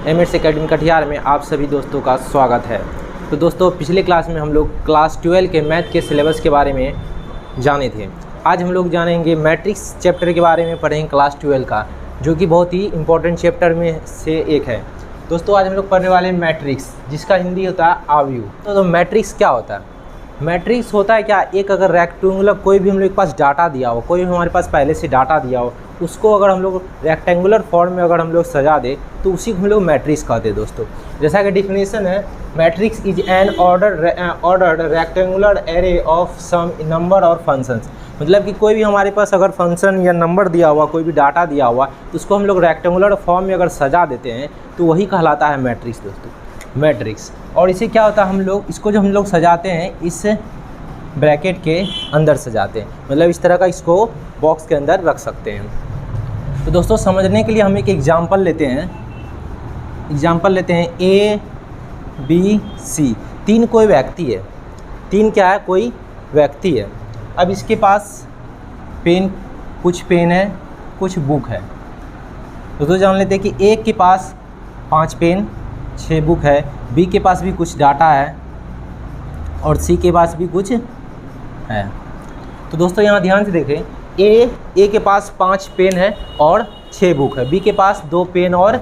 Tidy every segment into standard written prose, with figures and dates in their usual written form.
एमएट्स academy Katihar में आप सभी दोस्तों का स्वागत है। तो दोस्तों, पिछले क्लास में हम लोग क्लास 12 के मैथ के सिलेबस के बारे में जाने थे। आज हम लोग जानेंगे मैट्रिक्स चैप्टर के बारे में, पढ़ेंगे क्लास 12 का, जो कि बहुत ही इंपॉर्टेंट चैप्टर में से एक है। दोस्तों, आज हम लोग पढ़ने वाले हैं मैट्रिक्स, जिसका हिंदी होता है आव्यूह। तो मैट्रिक्स क्या होता है? मैट्रिक्स होता है क्या, एक अगर रेक्टेंगुलर कोई भी हम लोग के पास डाटा दिया हो, कोई भी हमारे पास पहले से डाटा दिया हो, उसको अगर हम लोग रेक्टेंगुलर फॉर्म में अगर हम लोग सजा दे तो उसी को हम लोग मैट्रिक्स कहते हैं। दोस्तों, जैसा कि डिफिनेशन है, matrix is an ordered rectangular array of some number और फंक्शंस। मतलब कि कोई भी हमारे पास अगर फंक्शन या नंबर दिया हुआ, कोई भी डाटा दिया हुआ, तो उसको हम लोग रेक्टेंगुलर फॉर्म में अगर सजा देते हैं तो वही कहलाता है मैट्रिक्स। दोस्तों, मैट्रिक्स। और इसे क्या होता है, हम लोग इसको जब हम लोग सजाते हैं, इस ब्रैकेट के अंदर सजाते हैं, मतलब इस तरह का इसको बॉक्स के अंदर रख सकते हैं। तो दोस्तों, समझने के लिए हम एक एग्जांपल लेते हैं। ए बी सी, तीन कोई व्यक्ति है। तीन क्या है? कोई व्यक्ति है। अब इसके पास कुछ पेन है, कुछ बुक है। दोस्तों, जान लेते हैं कि ए के पास 5 पेन 6 बुक है, बी के पास भी कुछ डाटा है और सी के पास भी कुछ है। तो दोस्तों, यहाँ ध्यान से देखें, ए के पास 5 पेन है और 6 बुक है, बी के पास 2 पेन और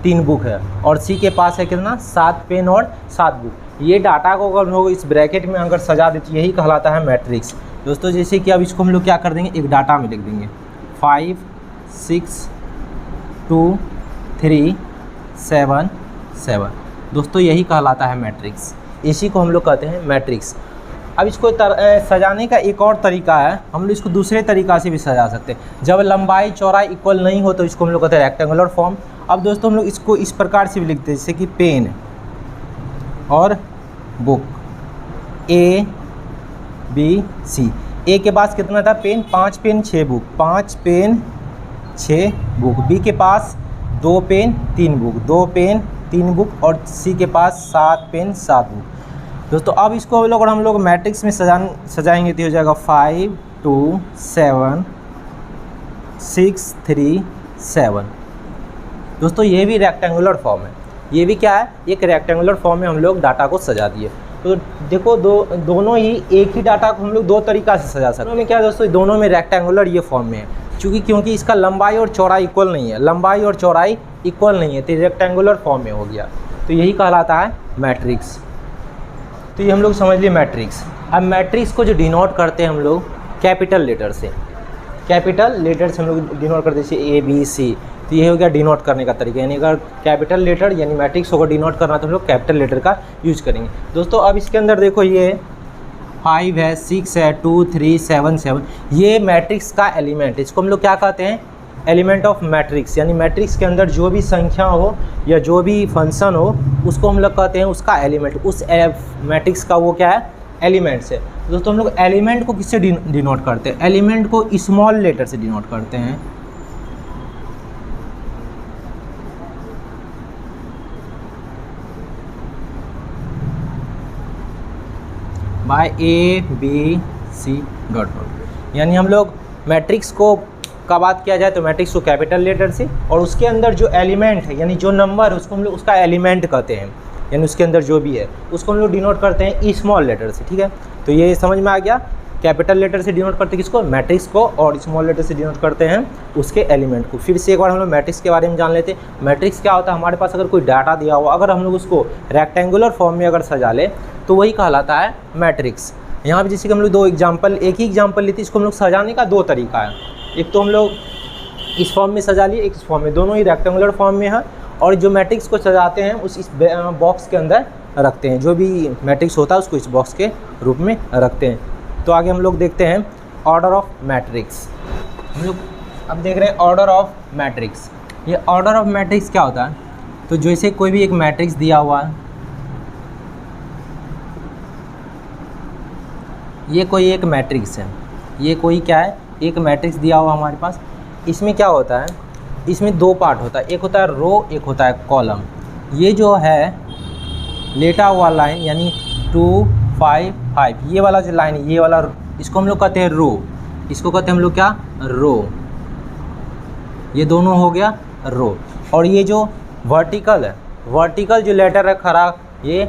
3 बुक है, और सी के पास है कितना? 7 पेन और 7 बुक। ये डाटा को अगर लोग इस ब्रैकेट में अगर सजा देते, यही कहलाता है मैट्रिक्स। दोस्तों, जैसे कि अब इसको हम लोग क्या कर देंगे, एक डाटा में लिख देंगे 5 6 2 3 7 7। दोस्तों, यही कहलाता है मैट्रिक्स। इसी को हम लोग कहते हैं मैट्रिक्स। अब इसको सजाने का एक और तरीका है, हम लोग इसको दूसरे तरीक़ा से भी सजा सकते हैं। जब लंबाई चौड़ाई इक्वल नहीं हो तो इसको हम लोग कहते हैं रेक्टेंगुलर फॉर्म। अब दोस्तों, हम लोग इसको इस प्रकार से भी लिखते हैं, जैसे कि पेन और बुक, ए बी सी। ए के पास कितना था? Pen, 5 pen 6 book, 5 pen 6 book. B के पास 2 पेन 3 बुक, 2 पेन 3 बुक, और सी के पास 7 पेन 7 बुक। दोस्तों, अब इसको हम लोग मैट्रिक्स में सजाएंगे तो हो जाएगा 5 2 7 6 3 7। दोस्तों, ये भी रेक्टेंगुलर फॉर्म है। ये भी क्या है? एक रेक्टेंगुलर फॉर्म में हम लोग डाटा को सजा दिए। तो देखो, दोनों ही एक ही डाटा को हम लोग दो तरीक़ा से सजा सकते हैं। दोनों में क्या है दोस्तों? दोनों में रेक्टेंगुलर ये फॉर्म में है, क्योंकि इसका लंबाई और चौड़ाई इक्वल नहीं है, लंबाई और चौड़ाई इक्वल नहीं है, तो रेक्टेंगुलर फॉर्म में हो गया। तो यही कहलाता है मैट्रिक्स। तो ये हम लोग समझ लिए मैट्रिक्स। अब मैट्रिक्स को जो डिनोट करते हैं हम लोग कैपिटल लेटर से, हम लोग डिनोट करते हैं, जैसे ए बी सी। तो ये हो गया डिनोट करने का तरीका, यानी अगर कैपिटल लेटर यानी मैट्रिक्स को डिनोट करना तो हम लोग कैपिटल लेटर का यूज करेंगे। दोस्तों, अब इसके अंदर देखो, ये 5 है, 6 है, 2 3 7 7, ये मैट्रिक्स का एलिमेंट है। इसको हम लोग क्या कहते हैं? Element of matrix. यानी मैट्रिक्स के अंदर जो भी संख्या हो या जो भी फंक्शन हो, उसको हम लोग कहते हैं उसका एलिमेंट। उस मैट्रिक्स का वो क्या है? एलिमेंट्स है। दोस्तों, हम लोग एलिमेंट को किससे डिनोट करते हैं? एलिमेंट को स्मॉल लेटर से डिनोट करते हैं। By A B C dot dot. यानी हम लोग मैट्रिक्स को का बात किया जाए तो मैट्रिक्स को कैपिटल लेटर से, और उसके अंदर जो एलिमेंट है यानी जो नंबर है उसको हम लोग उसका एलिमेंट कहते हैं, यानी उसके अंदर जो भी है उसको हम लोग डिनोट करते हैं स्मॉल लेटर से। ठीक है, तो ये समझ में आ गया। कैपिटल लेटर से डिनोट करते हैं किसको? मैट्रिक्स को, और स्मॉल लेटर से डिनोट करते हैं उसके एलिमेंट को। फिर से एक बार हम लोग मैट्रिक्स के बारे में जान लेते हैं। मैट्रिक्स क्या होता है? हमारे पास अगर कोई डाटा दिया हुआ, अगर हम लोग उसको रेक्टेंगुलर फॉर्म में अगर सजा ले तो वही कहलाता है मैट्रिक्स। यहाँ पे जैसे कि हम लोग एक ही एग्जाम्पल लेते हैं, इसको हम लोग सजाने का 2 तरीका है। एक तो हम लोग इस फॉर्म में सजा लिए, एक इस फॉर्म में, दोनों ही रेक्टेंगुलर फॉर्म में है। और जो मैट्रिक्स को सजाते हैं इस बॉक्स के अंदर रखते हैं, जो भी मैट्रिक्स होता है उसको इस बॉक्स के रूप में रखते हैं। तो आगे हम लोग देखते हैं ऑर्डर ऑफ मैट्रिक्स। हम लोग अब देख रहे हैं ऑर्डर ऑफ मैट्रिक्स। ये ऑर्डर ऑफ मैट्रिक्स क्या होता है? तो जैसे कोई भी एक मैट्रिक्स दिया हुआ है, ये कोई एक मैट्रिक्स है, ये कोई क्या है? एक मैट्रिक्स दिया हुआ हमारे पास। इसमें क्या होता है? इसमें 2 पार्ट होता है, एक होता है रो, एक होता है कॉलम। ये जो है लेटा हुआ लाइन यानी 2 5 5, ये वाला जो लाइन है, ये वाला, इसको हम लोग कहते हैं रो। इसको कहते हैं हम लोग क्या? रो। ये दोनों हो गया रो। और ये जो वर्टिकल है, वर्टिकल जो लेटर है खड़ा, ये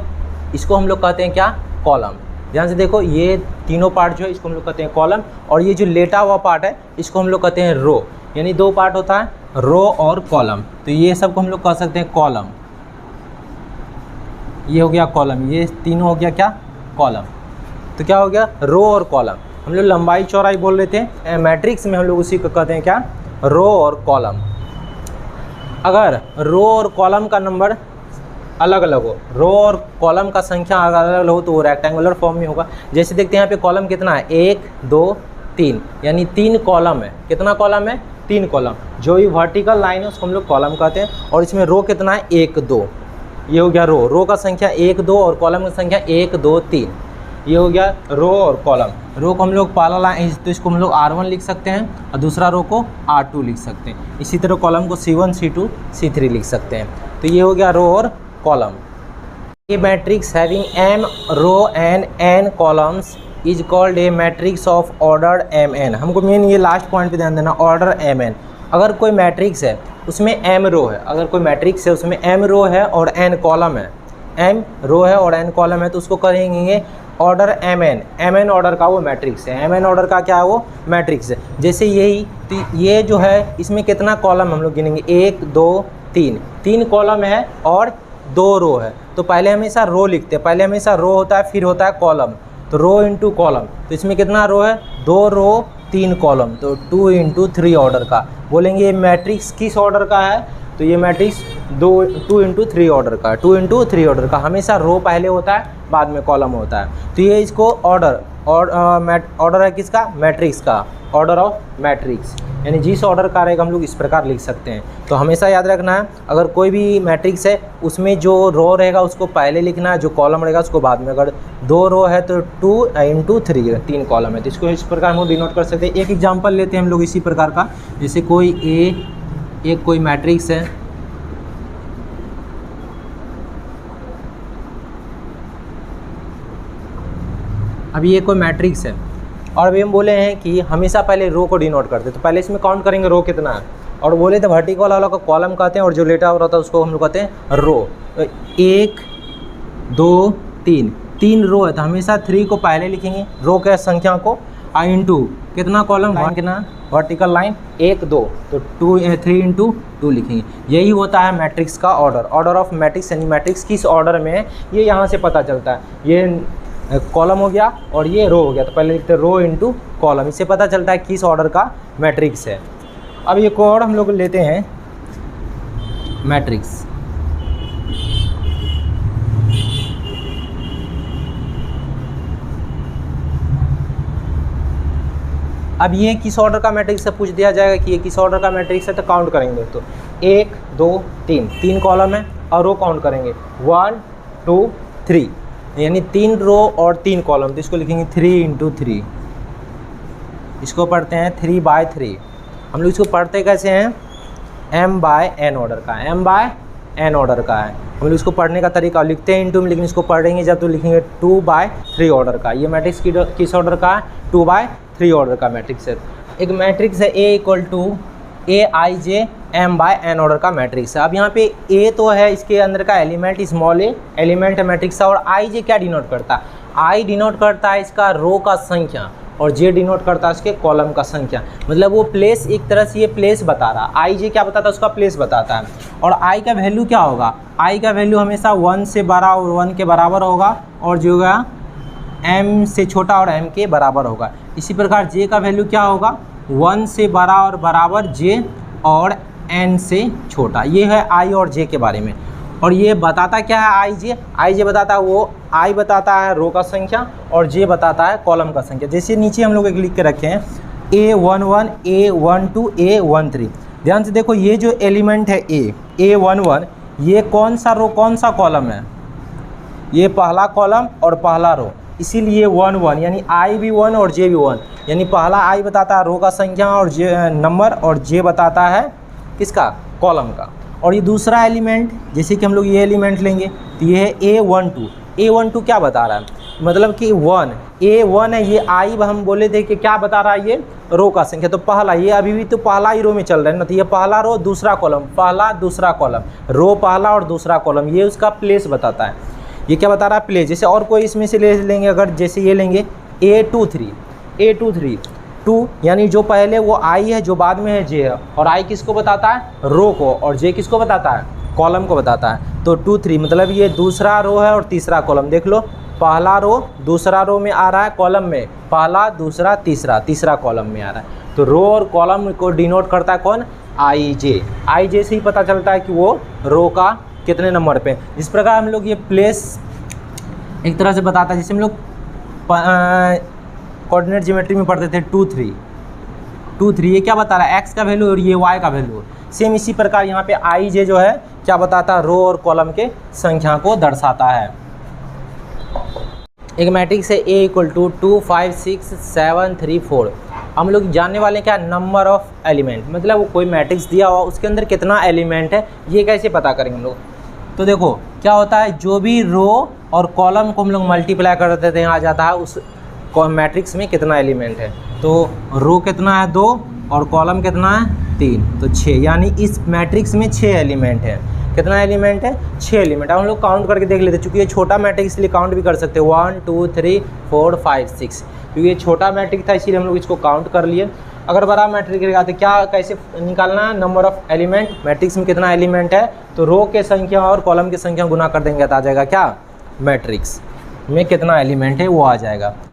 इसको हम लोग कहते हैं क्या, कॉलम। ध्यान से देखो, ये तीनों पार्ट जो है इसको हम लोग कहते हैं कॉलम, और ये जो लेटा हुआ पार्ट है इसको हम लोग कहते हैं रो। यानी दो पार्ट होता है, रो और कॉलम। तो ये सब को हम लोग कह सकते हैं कॉलम। ये हो गया कॉलम, ये तीनों हो गया क्या, कॉलम। तो क्या हो गया, रो और कॉलम। हम लोग लंबाई चौड़ाई बोल रहे थे, मैट्रिक्स में हम लोग उसी को कहते हैं क्या, रो और कॉलम। अगर रो और कॉलम का नंबर अलग अलग हो, रो और कॉलम का संख्या अलग अलग हो, तो वो रेक्टेंगुलर फॉर्म में होगा। जैसे देखते हैं यहाँ पे कॉलम कितना है, 1 2 3, यानी 3 कॉलम है। कितना कॉलम है, 3 कॉलम। जो भी वर्टिकल लाइन है उसको हम लोग कॉलम कहते हैं। और इसमें रो कितना है, 1 2, ये हो गया रो। रो का संख्या 1 2 और कॉलम की संख्या 1 2 3, ये हो गया रो और कॉलम। रो को हम लोग पहला लाइन, तो इसको हम लोग R1 लिख सकते हैं, और दूसरा रो को R2 लिख सकते हैं। इसी तरह कॉलम को C1 C2 C3 लिख सकते हैं। तो ये हो गया रो और column. A matrix having m row and n columns is called a matrix of order mn। हमको मेन ये लास्ट पॉइंट पे ध्यान देना, ऑर्डर mn। अगर कोई मैट्रिक्स है उसमें m रो है, अगर कोई मैट्रिक्स है उसमें m रो है और n कॉलम है, m रो है और n कॉलम है, तो उसको करेंगे ऑर्डर mn ऑर्डर का वो मैट्रिक्स है। mn ऑर्डर का क्या है, वो मैट्रिक्स है। जैसे यही, तो ये जो है इसमें कितना कॉलम हम लोग गिनेंगे, 1 2 3, 3 कॉलम है और 2 रो है। तो पहले हमेशा रो लिखते हैं, पहले हमेशा रो होता है, फिर होता है कॉलम। तो रो इंटू कॉलम, तो इसमें कितना रो है, 2 रो 3 कॉलम, तो 2 इंटू 3 ऑर्डर का। बोलेंगे ये मैट्रिक्स किस ऑर्डर का है, तो ये मैट्रिक्स 2 इंटू 3 ऑर्डर का, 2 इंटू 3 ऑर्डर का। हमेशा रो पहले होता है, बाद में कॉलम होता है। तो ये इसको ऑर्डर है किसका, मैट्रिक्स का, ऑर्डर ऑफ मैट्रिक्स। यानी जिस ऑर्डर का रहेगा हम लोग इस प्रकार लिख सकते हैं। तो हमेशा याद रखना है, अगर कोई भी मैट्रिक्स है उसमें जो रो रहेगा उसको पहले लिखना है, जो कॉलम रहेगा उसको बाद में। अगर 2 रो है तो 2 इंटू 3, 3 कॉलम है, तो इसको इस प्रकार हम लोग डिनोट कर सकते हैं। एक एग्जाम्पल लेते हैं हम लोग इसी प्रकार का। जैसे कोई एक कोई मैट्रिक्स है, अभी ये कोई मैट्रिक्स है, और अभी हम बोले हैं कि हमेशा पहले रो को डिनोट करते, तो पहले इसमें काउंट करेंगे रो कितना है। और बोले तो वर्टिकल वाला को कॉलम कहते हैं, और जो लेटा हुआ रहता है उसको हम लोग कहते हैं रो। तो 1 2 3, 3 रो है, तो हमेशा 3 को पहले लिखेंगे, रो के संख्या को, इंटू कितना कॉलम, लाइन कितना, वर्टिकल लाइन 1 2, तो 3 इंटू 2 लिखेंगे। यही होता है मैट्रिक्स का ऑर्डर, ऑर्डर ऑफ मैट्रिक्स। यानी मैट्रिक्स किस ऑर्डर में है ये यहाँ से पता चलता है। ये कॉलम हो गया और ये रो हो गया, तो पहले लिखते हैं रो इंटू कॉलम, इससे पता चलता है किस ऑर्डर का मैट्रिक्स है। अब एक और हम लोग लेते हैं मैट्रिक्स। अब ये किस ऑर्डर का मैट्रिक्स है पूछ दिया जाएगा कि ये किस ऑर्डर का मैट्रिक्स है, तो काउंट करेंगे। तो 1 2 3, 3 कॉलम है और रो काउंट करेंगे 1 2 3, यानी 3 रो और 3 कॉलम, तो इसको लिखेंगे 3 इंटू 3। इसको पढ़ते हैं 3 बाय 3। हम लोग इसको पढ़ते कैसे हैं, m बाय n ऑर्डर का, m बाय n ऑर्डर का है। हम लोग इसको पढ़ने का तरीका लिखते हैं इंटू में, लेकिन इसको पढ़ेंगे जब तो लिखेंगे 2 बाय 3 ऑर्डर का। ये मैट्रिक्स किस ऑर्डर का है, 2 बाय 3 ऑर्डर का मैट्रिक्स है। एक मैट्रिक्स है A equal to Aij m by n order का मैट्रिक्स है। अब यहाँ पे A तो है, इसके अंदर का एलिमेंट स्मॉल a एलिमेंट है मैट्रिक्स का, और Ij क्या डिनोट करता है, I डिनोट करता है इसका रो का संख्या, और J डिनोट करता है इसके कॉलम का संख्या। मतलब वो प्लेस, एक तरह से ये प्लेस बता रहा, Ij क्या बताता है, उसका प्लेस बताता है। और I का वैल्यू क्या होगा, I का वैल्यू हमेशा 1 से बड़ा और 1 के बराबर होगा, और जो होगा m से छोटा और m के बराबर होगा। इसी प्रकार J का वैल्यू क्या होगा, 1 से बड़ा और बराबर J और n से छोटा। ये है I और J के बारे में। और ये बताता क्या है, I J बताता है, वो I बताता है रो का संख्या और J बताता है कॉलम का संख्या। जैसे नीचे हम लोग एक लिख के रखे हैं A11 A12 A13। ध्यान से देखो, ये जो एलिमेंट है A11, ये कौन सा रो कौन सा कॉलम है, ये पहला कॉलम और पहला रो, इसीलिए 1 1, यानी I भी 1 और J भी 1। यानी पहला I बताता है रो का संख्या और J नंबर, और J बताता है किसका, कॉलम का। और ये दूसरा एलिमेंट, जैसे कि हम लोग ये एलिमेंट लेंगे, तो ये है A12। A12 क्या बता रहा है, मतलब कि 1 A1 है, ये आई हम बोले थे कि क्या बता रहा है ये रो का संख्या। तो पहला, ये अभी भी तो पहला ही रो में चल रहा है ना, तो ये पहला रो दूसरा कॉलम, पहला दूसरा कॉलम, रो पहला और दूसरा कॉलम, ये उसका प्लेस बताता है। ये क्या बता रहा है, प्लेस। जैसे और कोई इसमें से ले लेंगे, अगर जैसे ये लेंगे A23 2, यानी जो पहले वो आई है, जो बाद में है जे है, और आई किसको बताता है, रो को, और जे किसको बताता है, कॉलम को बताता है। तो 2 3 मतलब ये दूसरा रो है और तीसरा कॉलम। देख लो, पहला रो दूसरा रो में आ रहा है कॉलम में, पहला दूसरा तीसरा, तीसरा कॉलम में आ रहा है। तो रो और कॉलम को डिनोट करता है कौन, आई जे से ही पता चलता है कि वो रो का कितने नंबर पे। इस प्रकार हम लोग ये प्लेस एक तरह से बताता है, जैसे हम लोग कोऑर्डिनेट ज्योमेट्री में पढ़ते थे 2 3 ये क्या बता रहा है, एक्स का वैल्यू और ये वाई का वैल्यू। सेम इसी प्रकार यहाँ पे आई जे जो है क्या बताता है, रो और कॉलम के संख्या को दर्शाता है। एक मैट्रिक्स है A = 2 5 6 7 3 4। हम लोग जानने वाले क्या, नंबर ऑफ एलिमेंट, मतलब वो कोई मैट्रिक्स दिया हुआ उसके अंदर कितना एलिमेंट है, ये कैसे पता करेंगे हम लोग। तो देखो क्या होता है, जो भी रो और कॉलम को हम लोग मल्टीप्लाई कर देते हैं, आ जाता है उस मैट्रिक्स में कितना एलिमेंट है। तो रो कितना है 2 और कॉलम कितना है 3, तो 6, यानी इस मैट्रिक्स में 6 एलिमेंट है। कितना एलिमेंट है, 6 एलिमेंट। अब हम लोग काउंट करके देख लेते हैं, चूँकि ये छोटा मैट्रिक्स इसलिए काउंट भी कर सकते हैं 1 2 3 4 5 6, क्योंकि ये छोटा मैट्रिक्स था इसीलिए हम लोग इसको काउंट कर लिए। अगर बड़ा मैट्रिक्स रहेगा तो क्या कैसे निकालना है, नंबर ऑफ एलिमेंट, मैट्रिक्स में कितना एलिमेंट है, तो रो के संख्या और कॉलम की संख्या गुना कर देंगे तो आ जाएगा क्या, मैट्रिक्स में कितना एलिमेंट है वो आ जाएगा।